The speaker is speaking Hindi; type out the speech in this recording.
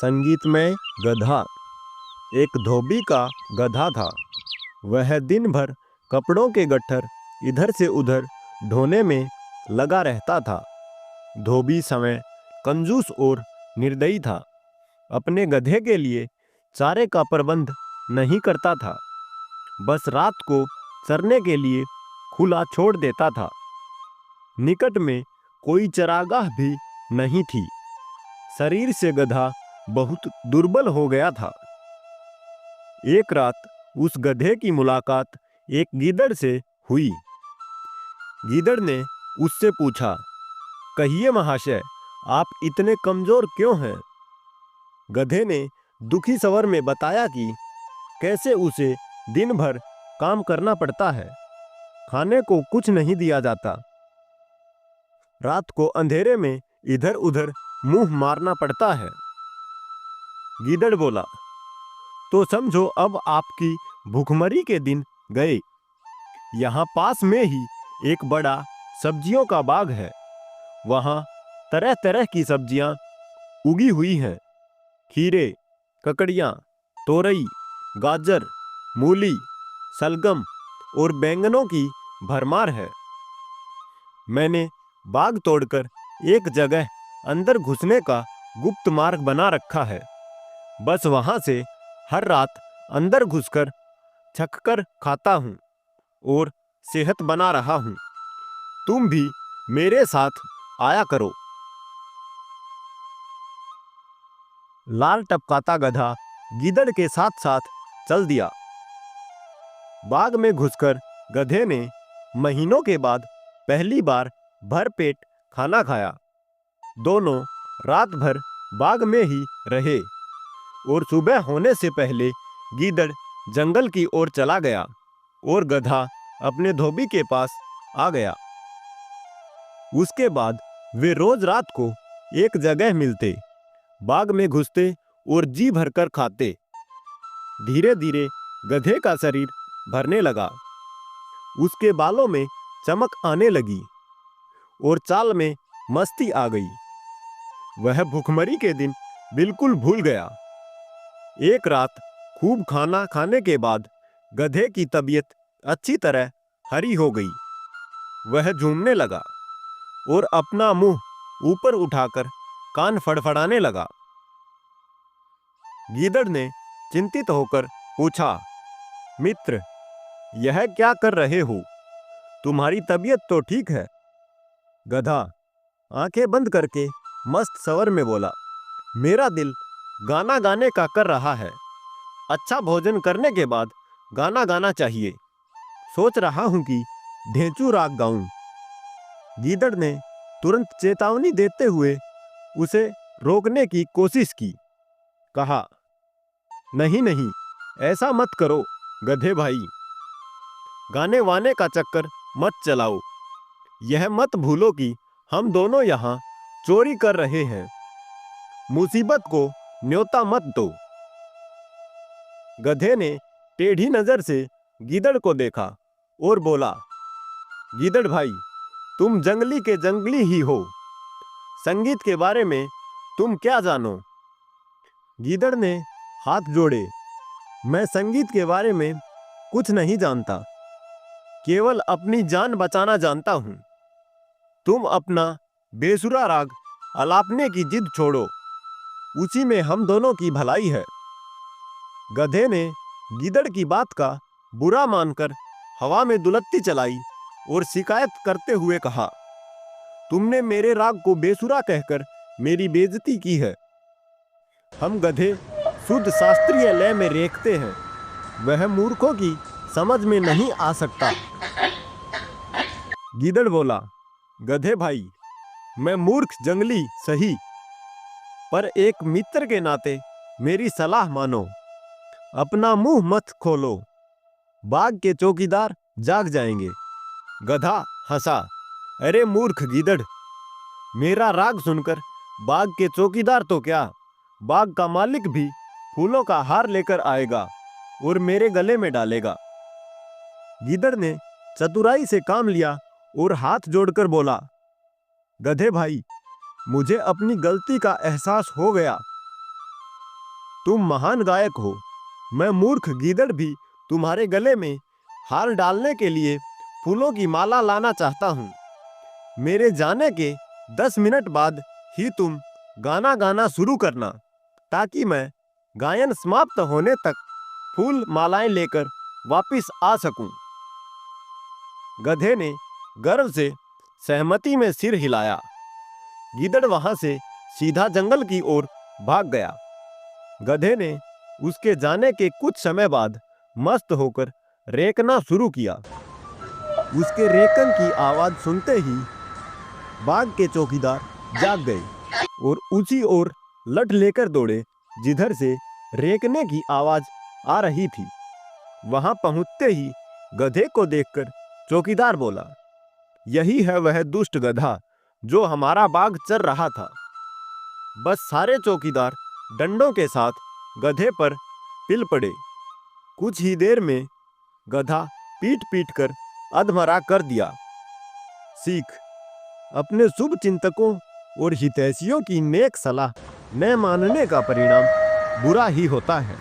संगीतमय गधा। एक धोबी का गधा था। वह दिन भर कपड़ों के गट्ठर इधर से उधर ढोने में लगा रहता था। धोबी समय कंजूस और निर्दयी था। अपने गधे के लिए चारे का प्रबंध नहीं करता था, बस रात को चरने के लिए खुला छोड़ देता था। निकट में कोई चरागाह भी नहीं थी। शरीर से गधा बहुत दुर्बल हो गया था। एक रात उस गधे की मुलाकात एक गीदड़ से हुई। गीदड़ ने उससे पूछा, कहिए महाशय, आप इतने कमजोर क्यों हैं? गधे ने दुखी स्वर में बताया कि कैसे उसे दिन भर काम करना पड़ता है, खाने को कुछ नहीं दिया जाता, रात को अंधेरे में इधर उधर मुंह मारना पड़ता है। गीदड़ बोला, तो समझो अब आपकी भूखमरी के दिन गए। यहाँ पास में ही एक बड़ा सब्जियों का बाग है। वहाँ तरह तरह की सब्जियाँ उगी हुई हैं। खीरे, ककड़ियाँ, तोरई, गाजर, मूली, सलगम और बैंगनों की भरमार है। मैंने बाग तोड़कर एक जगह अंदर घुसने का गुप्त मार्ग बना रखा है। बस वहां से हर रात अंदर घुसकर छककर खाता हूँ और सेहत बना रहा हूँ। तुम भी मेरे साथ आया करो। लाल टपकाता गधा गीदड़ के साथ साथ चल दिया। बाग में घुसकर गधे ने महीनों के बाद पहली बार भरपेट खाना खाया। दोनों रात भर बाग में ही रहे और सुबह होने से पहले गीदड़ जंगल की ओर चला गया और गधा अपने धोबी के पास आ गया। उसके बाद वे रोज रात को एक जगह मिलते, बाग में घुसते और जी भरकर खाते। धीरे धीरे गधे का शरीर भरने लगा। उसके बालों में चमक आने लगी और चाल में मस्ती आ गई। वह भूखमरी के दिन बिल्कुल भूल गया। एक रात खूब खाना खाने के बाद गधे की तबीयत अच्छी तरह हरी हो गई। वह झूमने लगा और अपना मुंह ऊपर उठाकर कान फड़फड़ाने लगा। गीदड़ ने चिंतित होकर पूछा, मित्र, यह क्या कर रहे हो? तुम्हारी तबीयत तो ठीक है? गधा आंखें बंद करके मस्त स्वर में बोला, मेरा दिल गाना गाने का कर रहा है। अच्छा भोजन करने के बाद गाना गाना चाहिए। सोच रहा हूं कि ढेंचू राग गाऊं। गीदड़ ने तुरंत चेतावनी देते हुए उसे रोकने की कोशिश की। कहा, नहीं नहीं, ऐसा मत करो गधे भाई। गाने वाने का चक्कर मत चलाओ। यह मत भूलो कि हम दोनों यहाँ चोरी कर रहे हैं। मुसीबत को न्योता मत दो। गधे ने टेढ़ी नजर से गीदड़ को देखा और बोला, गीदड़ भाई, तुम जंगली के जंगली ही हो। संगीत के बारे में तुम क्या जानो? गीदड़ ने हाथ जोड़े, मैं संगीत के बारे में कुछ नहीं जानता, केवल अपनी जान बचाना जानता हूं। तुम अपना बेसुरा राग अलापने की जिद छोड़ो, उसी में हम दोनों की भलाई है। गधे ने गीदड़ की बात का बुरा मानकर हवा में दुलत्ती चलाई और शिकायत करते हुए कहा, तुमने मेरे राग को बेसुरा कहकर मेरी बेइज्जती की है। हम गधे शुद्ध शास्त्रीय लय में रेखते हैं, वह मूर्खों की समझ में नहीं आ सकता। गीदड़ बोला, गधे भाई, मैं मूर्ख जंगली सही, पर एक मित्र के नाते मेरी सलाह मानो। अपना मुंह मत खोलो, बाग के चौकीदार जाग जाएंगे। गधा हंसा, अरे मूर्ख गीदड़, मेरा राग सुनकर बाग के चौकीदार तो क्या, बाग का मालिक भी फूलों का हार लेकर आएगा और मेरे गले में डालेगा। गीदड़ ने चतुराई से काम लिया और हाथ जोड़कर बोला, गधे भाई, मुझे अपनी गलती का एहसास हो गया। तुम महान गायक हो। मैं मूर्ख गीदड़ भी तुम्हारे गले में हार डालने के लिए फूलों की माला लाना चाहता हूँ। मेरे जाने के 10 मिनट बाद ही तुम गाना गाना शुरू करना, ताकि मैं गायन समाप्त होने तक फूल मालाएं लेकर वापिस आ सकूं। गधे ने गर्व से सहमति में सिर हिलाया। गीदड़ वहां से सीधा जंगल की ओर भाग गया। गधे ने उसके जाने के कुछ समय बाद मस्त होकर रेंकना शुरू किया। उसके रेंकन की आवाज सुनते ही बाग के चौकीदार जाग गए और उसी ओर लठ लेकर दौड़े जिधर से रेंकने की आवाज आ रही थी। वहां पहुंचते ही गधे को देखकर चौकीदार बोला, यही है वह दुष्ट गधा जो हमारा बाग चर रहा था। बस सारे चौकीदार डंडों के साथ गधे पर पिल पड़े। कुछ ही देर में गधा पीट पीट कर अधमरा कर दिया। सीख: अपने शुभ चिंतकों और हितैषियों की नेक सलाह न मानने का परिणाम बुरा ही होता है।